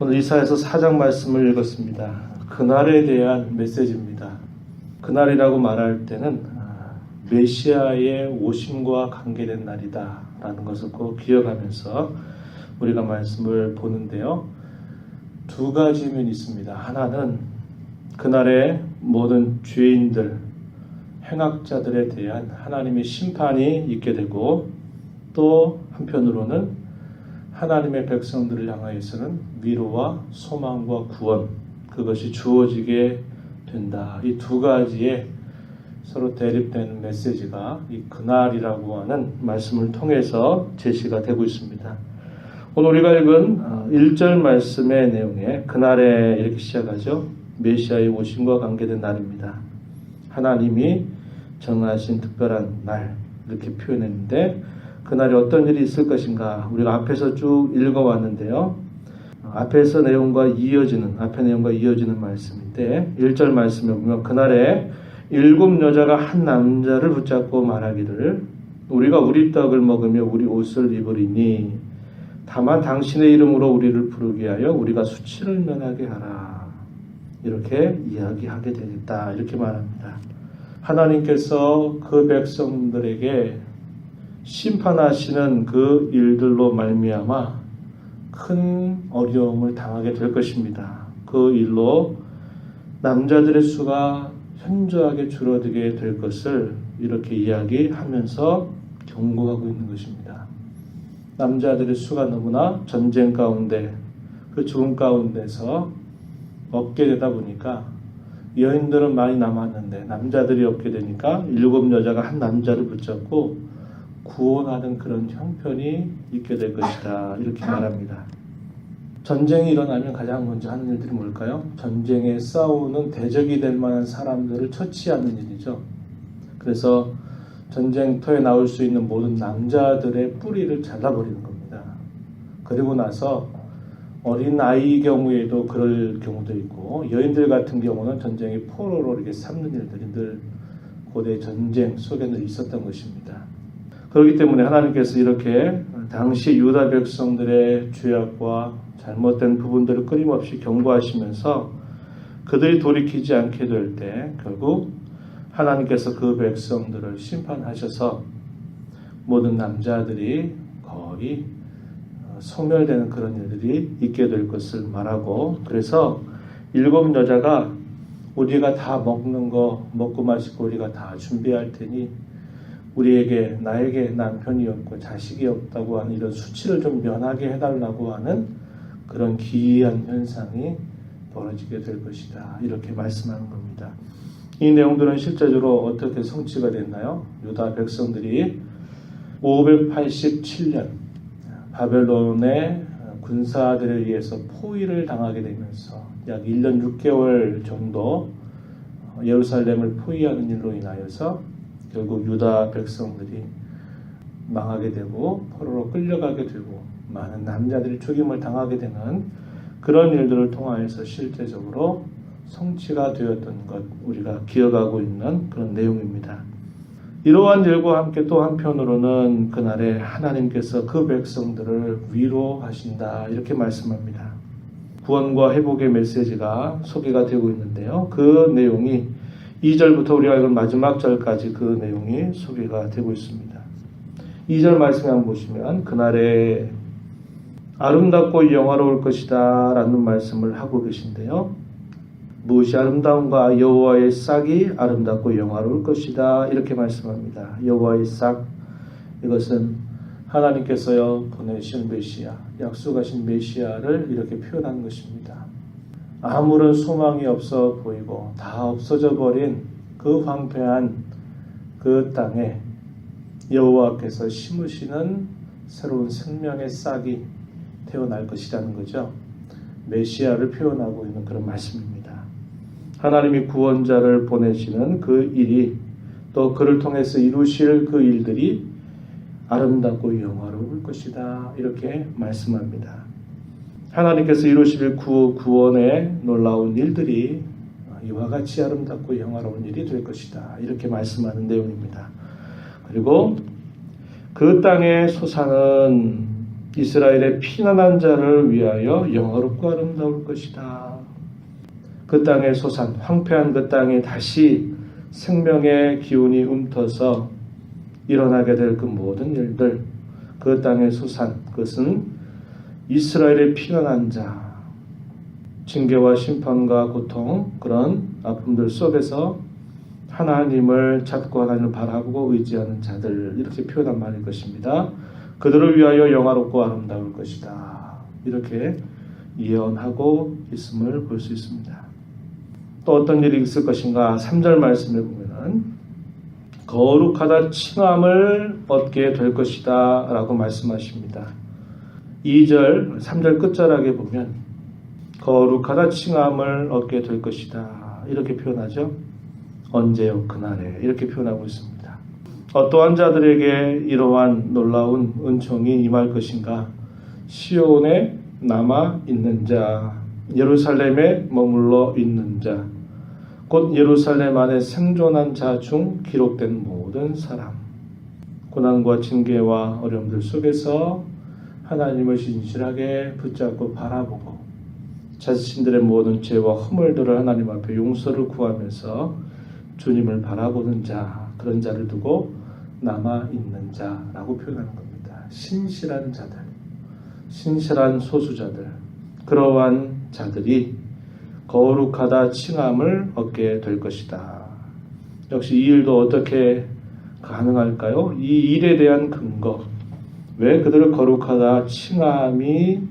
오늘 이사야서 4장 말씀을 읽었습니다. 그날에 대한 메시지입니다. 그날이라고 말할 때는 메시아의 오심과 관계된 날이다 라는 것을 꼭 기억하면서 우리가 말씀을 보는데요. 두 가지 면이 있습니다. 하나는 그날에 모든 죄인들, 행악자들에 대한 하나님의 심판이 있게 되고, 또 한편으로는 하나님의 백성들을 향하여서는 위로와 소망과 구원, 그것이 주어지게 된다. 이 두 가지의 서로 대립되는 메시지가 이 그날이라고 하는 말씀을 통해서 제시가 되고 있습니다. 오늘 우리가 읽은 1절 말씀의 내용에 그날에 이렇게 시작하죠. 메시아의 오심과 관계된 날입니다. 하나님이 정하신 특별한 날, 이렇게 표현했는데 그날에 어떤 일이 있을 것인가 우리가 앞에서 쭉 읽어왔는데요. 앞에서 내용과 이어지는 말씀인데 1절 말씀에 보면 그날에 7 여자가 한 남자를 붙잡고 말하기를 우리가 우리 떡을 먹으며 우리 옷을 입으리니 다만 당신의 이름으로 우리를 부르게 하여 우리가 수치를 면하게 하라. 이렇게 이야기하게 되겠다. 이렇게 말합니다. 하나님께서 그 백성들에게 심판하시는 그 일들로 말미암아 큰 어려움을 당하게 될 것입니다. 그 일로 남자들의 수가 현저하게 줄어들게 될 것을 이렇게 이야기하면서 경고하고 있는 것입니다. 남자들의 수가 너무나 전쟁 가운데 그 죽음 가운데서 없게 되다 보니까 여인들은 많이 남았는데 남자들이 없게 되니까 7 여자가 한 남자를 붙잡고 구원하는 그런 형편이 있게 될 것이다. 이렇게 말합니다. 전쟁이 일어나면 가장 먼저 하는 일들이 뭘까요? 전쟁에 싸우는 대적이 될 만한 사람들을 처치하는 일이죠. 그래서 전쟁터에 나올 수 있는 모든 남자들의 뿌리를 잘라버리는 겁니다. 그리고 나서 어린 아이의 경우에도 그럴 경우도 있고 여인들 같은 경우는 전쟁의 포로로 이렇게 삼는 일들이 늘 고대 전쟁 속에는 있었던 것입니다. 그렇기 때문에 하나님께서 이렇게 당시 유다 백성들의 죄악과 잘못된 부분들을 끊임없이 경고하시면서 그들이 돌이키지 않게 될 때 결국 하나님께서 그 백성들을 심판하셔서 모든 남자들이 거의 소멸되는 그런 일들이 있게 될 것을 말하고, 그래서 7 여자가 우리가 다 먹는 거 먹고 마시고 우리가 다 준비할 테니 나에게 남편이 없고 자식이 없다고 하는 이런 수치를 좀 면하게 해달라고 하는 그런 기이한 현상이 벌어지게 될 것이다. 이렇게 말씀하는 겁니다. 이 내용들은 실제적으로 어떻게 성취가 됐나요? 유다 백성들이 587년 바벨론의 군사들에 의해서 포위를 당하게 되면서 약 1년 6개월 정도 예루살렘을 포위하는 일로 인하여서 결국 유다 백성들이 망하게 되고 포로로 끌려가게 되고 많은 남자들이 죽임을 당하게 되는 그런 일들을 통하여서 실제적으로 성취가 되었던 것 우리가 기억하고 있는 그런 내용입니다. 이러한 일과 함께 또 한편으로는 그날에 하나님께서 그 백성들을 위로하신다 이렇게 말씀합니다. 구원과 회복의 메시지가 소개가 되고 있는데요. 그 내용이 2절부터 우리가 읽은 마지막 절까지 그 내용이 소개가 되고 있습니다. 2절 말씀에 한번 보시면 그날에 아름답고 영화로울 것이다 라는 말씀을 하고 계신데요. 무엇이 아름다운가? 여호와의 싹이 아름답고 영화로울 것이다 이렇게 말씀합니다. 여호와의 싹, 이것은 하나님께서요 보내신 메시아, 약속하신 메시아를 이렇게 표현하는 것입니다. 아무런 소망이 없어 보이고 다 없어져 버린 그 황폐한 그 땅에 여호와께서 심으시는 새로운 생명의 싹이 태어날 것이라는 거죠. 메시아를 표현하고 있는 그런 말씀입니다. 하나님이 구원자를 보내시는 그 일이 또 그를 통해서 이루실 그 일들이 아름답고 영화로울 것이다 이렇게 말씀합니다. 하나님께서 이루실 구원의 놀라운 일들이 이와 같이 아름답고 영화로운 일이 될 것이다 이렇게 말씀하는 내용입니다. 그리고 그 땅에 솟아는 이스라엘의 피난한 자를 위하여 영화롭고 아름다울 것이다. 그 땅의 소산, 황폐한 그 땅에 다시 생명의 기운이 움터서 일어나게 될 그 모든 일들, 그 땅의 소산, 그것은 이스라엘의 피난한 자, 징계와 심판과 고통, 그런 아픔들 속에서 하나님을 찾고 하나님을 바라보고 의지하는 자들, 이렇게 표현한 말일 것입니다. 그들을 위하여 영화롭고 아름다울 것이다. 이렇게 예언하고 있음을 볼 수 있습니다. 또 어떤 일이 있을 것인가? 3절 말씀을 보면은 거룩하다 칭함을 얻게 될 것이다 라고 말씀하십니다. 2절, 3절 끝자락에 보면 거룩하다 칭함을 얻게 될 것이다 이렇게 표현하죠. 언제요? 그날에 이렇게 표현하고 있습니다. 어떠한 자들에게 이러한 놀라운 은총이 임할 것인가? 시온에 남아 있는 자, 예루살렘에 머물러 있는 자, 곧 예루살렘 안에 생존한 자 중 기록된 모든 사람, 고난과 징계와 어려움들 속에서 하나님을 진실하게 붙잡고 바라보고 자신들의 모든 죄와 허물들을 하나님 앞에 용서를 구하면서 주님을 바라보는 자, 그런 자를 두고 남아있는 자라고 표현하는 겁니다. 신실한 자들, 신실한 소수자들, 그러한 자들이 거룩하다 칭함을 얻게 될 것이다. 역시 이 일도 어떻게 가능할까요? 이 일에 대한 근거, 왜 그들을 거룩하다 칭함이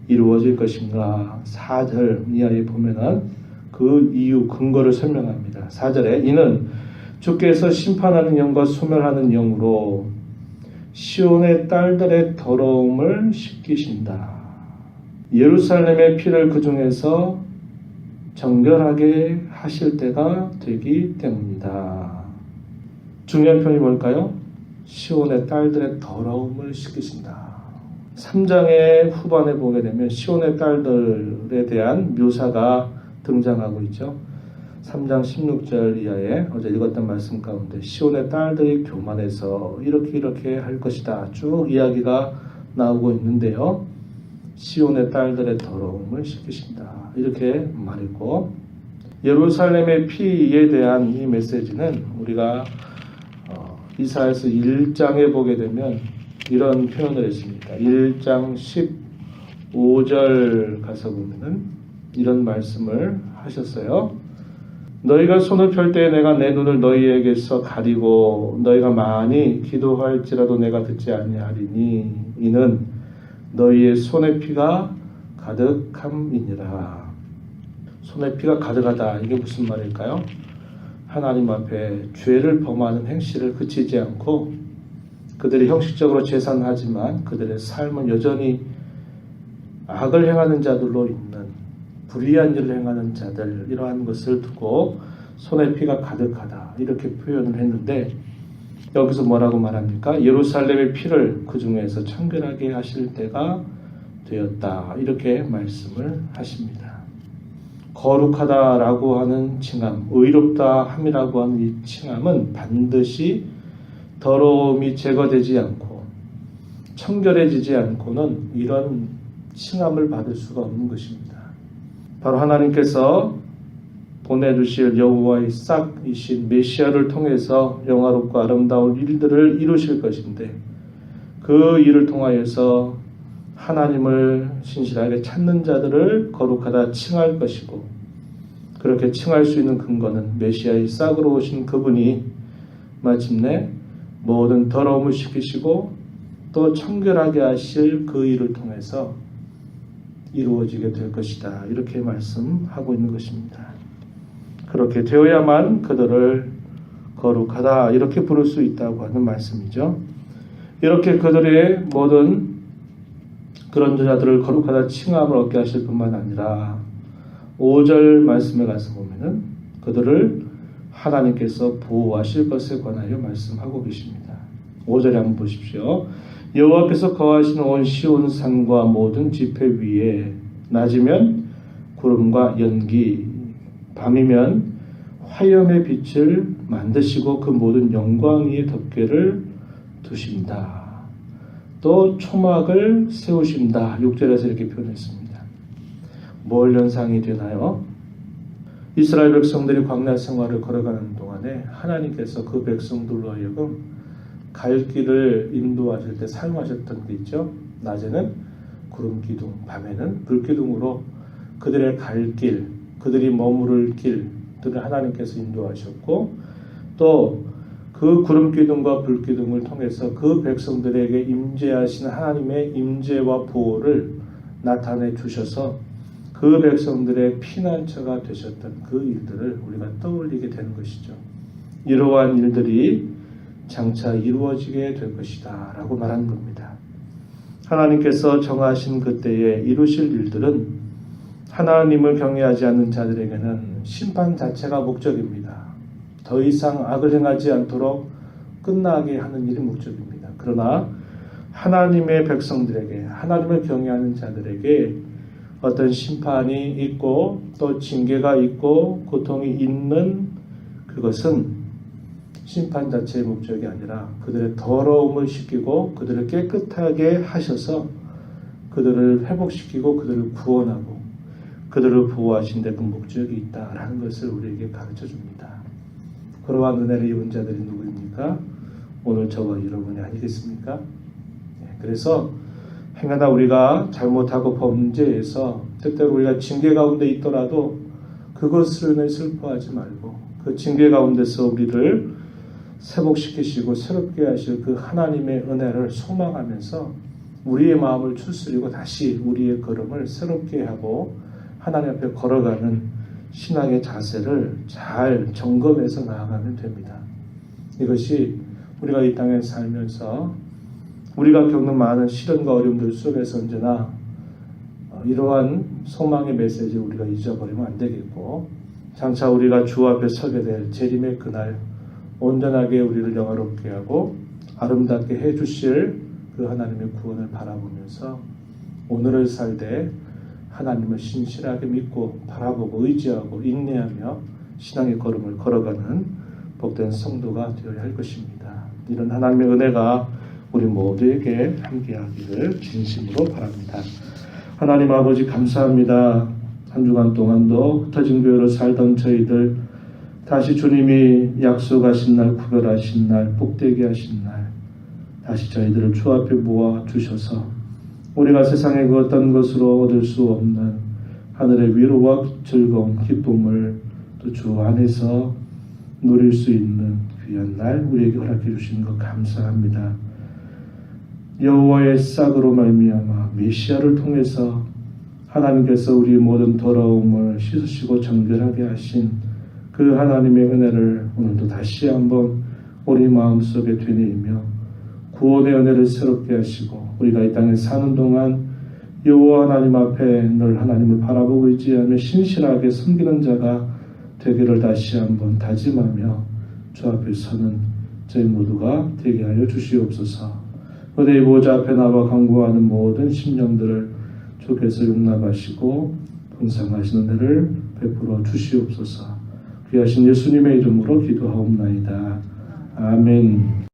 이루어질 것인가? 4절 이하에 보면은 그 이유 근거를 설명합니다. 4절에 이는 주께서 심판하는 영과 소멸하는 영으로 시온의 딸들의 더러움을 씻기신다. 예루살렘의 피를 그 중에서 정결하게 하실 때가 되기 때문이다. 중요한 표현이 뭘까요? 시온의 딸들의 더러움을 씻기신다. 3장의 후반에 보게 되면 시온의 딸들에 대한 묘사가 등장하고 있죠. 3장 16절 이하에 어제 읽었던 말씀 가운데 시온의 딸들이 교만해서 이렇게 할 것이다 쭉 이야기가 나오고 있는데요. 시온의 딸들의 더러움을 씻기신다 이렇게 말했고, 예루살렘의 피에 대한 이 메시지는 우리가 이사야서 1장에 보게 되면 이런 표현을 했습니다. 1장 15절 가서 보면은 이런 말씀을 하셨어요. 너희가 손을 펼 때에 내가 내 눈을 너희에게서 가리고 너희가 많이 기도할지라도 내가 듣지 아니하리니 이는 너희의 손의 피가 가득함이니라. 손의 피가 가득하다, 이게 무슨 말일까요? 하나님 앞에 죄를 범하는 행실을 그치지 않고 그들이 형식적으로 제사하지만 그들의 삶은 여전히 악을 행하는 자들로 있는, 불의한 일을 행하는 자들, 이러한 것을 두고 손에 피가 가득하다 이렇게 표현을 했는데, 여기서 뭐라고 말합니까? 예루살렘의 피를 그 중에서 청결하게 하실 때가 되었다 이렇게 말씀을 하십니다. 거룩하다라고 하는 칭함, 의롭다 함이라고 하는 이 칭함은 반드시 더러움이 제거되지 않고 청결해지지 않고는 이런 칭함을 받을 수가 없는 것입니다. 바로 하나님께서 보내주실 여호와의 싹이신 메시아를 통해서 영화롭고 아름다운 일들을 이루실 것인데, 그 일을 통하여서 하나님을 신실하게 찾는 자들을 거룩하다 칭할 것이고, 그렇게 칭할 수 있는 근거는 메시아의 싹으로 오신 그분이 마침내 모든 더러움을 씻기시고 또 청결하게 하실 그 일을 통해서 이루어지게 될 것이다 이렇게 말씀하고 있는 것입니다. 그렇게 되어야만 그들을 거룩하다 이렇게 부를 수 있다고 하는 말씀이죠. 이렇게 그들의 모든 그런 자들을 거룩하다 칭함을 얻게 하실 뿐만 아니라 5절 말씀에 가서 보면은 그들을 하나님께서 보호하실 것에 관하여 말씀하고 계십니다. 5절에 한번 보십시오. 여호와께서 거하시는 온 시온 산과 모든 지폐 위에 낮이면 구름과 연기, 밤이면 화염의 빛을 만드시고 그 모든 영광 위에 덮개를 두신다. 또 초막을 세우신다. 6절에서 이렇게 표현했습니다. 뭘 연상이 되나요? 이스라엘 백성들이 광야 생활을 걸어가는 동안에 하나님께서 그 백성들로 하여금 갈 길을 인도하실 때 사용하셨던 게 있죠. 낮에는 구름 기둥, 밤에는 불 기둥으로 그들의 갈 길, 그들이 머무를 길들을 하나님께서 인도하셨고, 또 그 구름 기둥과 불 기둥을 통해서 그 백성들에게 임재하신 하나님의 임재와 보호를 나타내 주셔서 그 백성들의 피난처가 되셨던 그 일들을 우리가 떠올리게 되는 것이죠. 이러한 일들이 장차 이루어지게 될 것이다 라고 말한 겁니다. 하나님께서 정하신 그때에 이루실 일들은 하나님을 경외하지 않는 자들에게는 심판 자체가 목적입니다. 더 이상 악을 행하지 않도록 끝나게 하는 일이 목적입니다. 그러나 하나님의 백성들에게, 하나님을 경외하는 자들에게 어떤 심판이 있고 또 징계가 있고 고통이 있는 그것은 심판 자체의 목적이 아니라 그들의 더러움을 씻기고 그들을 깨끗하게 하셔서 그들을 회복시키고 그들을 구원하고 그들을 보호하신 데 그 목적이 있다라는 것을 우리에게 가르쳐 줍니다. 그러한 은혜를 입은 자들이 누구입니까? 오늘 저와 여러분이 아니겠습니까? 그래서 행하다 우리가 잘못하고 범죄해서 때때로 우리가 징계 가운데 있더라도 그것을 슬퍼하지 말고 그 징계 가운데서 우리를 회복시키시고 새롭게 하실 그 하나님의 은혜를 소망하면서 우리의 마음을 추스리고 다시 우리의 걸음을 새롭게 하고 하나님 앞에 걸어가는 신앙의 자세를 잘 점검해서 나아가면 됩니다. 이것이 우리가 이 땅에 살면서 우리가 겪는 많은 시련과 어려움들 속에서 언제나 이러한 소망의 메시지를 우리가 잊어버리면 안 되겠고, 장차 우리가 주 앞에 서게 될 재림의 그날 온전하게 우리를 영화롭게 하고 아름답게 해주실 그 하나님의 구원을 바라보면서 오늘을 살되 하나님을 신실하게 믿고 바라보고 의지하고 인내하며 신앙의 걸음을 걸어가는 복된 성도가 되어야 할 것입니다. 이런 하나님의 은혜가 우리 모두에게 함께하기를 진심으로 바랍니다. 하나님 아버지 감사합니다. 한 주간 동안도 흩어진 교회로 살던 저희들 다시 주님이 약속하신 날, 구별하신 날, 복되게 하신 날 다시 저희들을 주 앞에 모아 주셔서 우리가 세상의 그 어떤 것으로 얻을 수 없는 하늘의 위로와 즐거움, 기쁨을 또 주 안에서 누릴 수 있는 귀한 날 우리에게 허락해 주시는 것 감사합니다. 여호와의 싹으로 말미암아 메시아를 통해서 하나님께서 우리 모든 더러움을 씻으시고 정결하게 하신 그 하나님의 은혜를 오늘도 다시 한번 우리 마음속에 되뇌이며 구원의 은혜를 새롭게 하시고 우리가 이 땅에 사는 동안 여호와 하나님 앞에 늘 하나님을 바라보고 의지하며 신실하게 섬기는 자가 되기를 다시 한번 다짐하며 주 앞에 서는 저희 모두가 되게 하여 주시옵소서. 은혜의 보좌 앞에 나와 간구하는 모든 심령들을 주께서 용납하시고 풍성하신 은혜를 베풀어 주시옵소서. 귀하신 예수님의 이름으로 기도하옵나이다. 아멘.